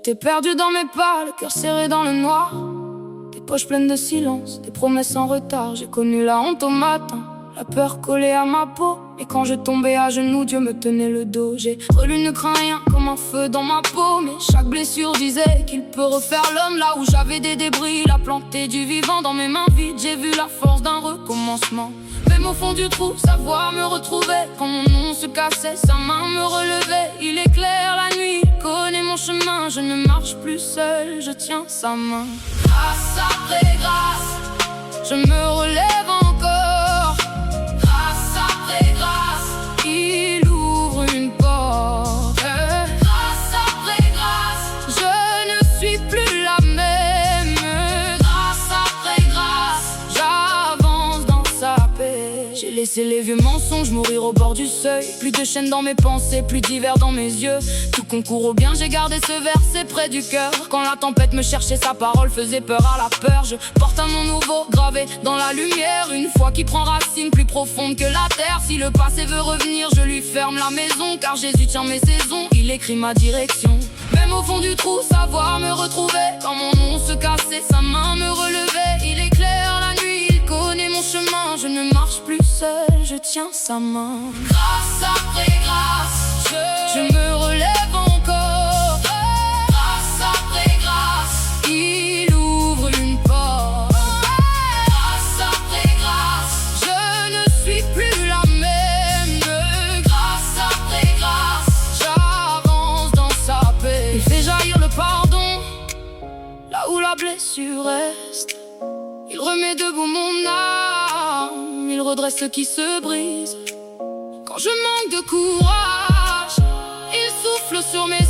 J'étais perdu dans mes pas, le cœur serré dans le noir. Des poches pleines de silence, des promesses en retard. J'ai connu la honte au matin, la peur collée à ma peau. Et quand je tombais à genoux, Dieu me tenait le dos. J'ai relu ne crains rien comme un feu dans ma peau. Mais chaque blessure disait qu'il peut refaire l'homme. Là où j'avais des débris, il a planté du vivant dans mes mains vides. J'ai vu la force d'un recommencement. Même au fond du trou, sa voix me retrouvait. Quand mon nom se cassait, sa main me relevait. Il éclaire la nuit, il connaît mon chemin. Je ne marche plus seul, je tiens sa main. Grâce après grâce, je me relève encore. Grâce après grâce, il ouvre une porte. Grâce après grâce, je ne suis plus la même. Grâce après grâce, j'avance dans sa paix. J'ai laissé les vieux mensonges mourir au bord du seuil. Plus de chaînes dans mes pensées, plus d'hiver dans mes yeux. Tout concourt au bien, j'ai gardé ce verset près du cœur. Quand la tempête me cherchait, sa parole faisait peur à la peur. Je porte un nom nouveau, gravé dans la lumière. Une foi qui prend racine plus profonde que la terre. Si le passé veut revenir, je lui ferme la maison. Car Jésus tient mes saisons, il écrit ma direction. Même au fond du trou, sa voix me retrouvait. Quand mon nom se cassait, sa main me relevait. Il éclaire la nuit, il connaît mon chemin. Je ne marche plus seul, je tiens sa main. Grâce après grâce, je me relève encore. Grâce après grâce, il ouvre une porte. Grâce après grâce, je ne suis plus la même. Grâce après grâce, j'avance dans sa paix. Il fait jaillir le pardon, là où la blessure reste. Il remet debout mon âme, il redresse ce qui se brise. Quand je manque de courage, il souffle sur mes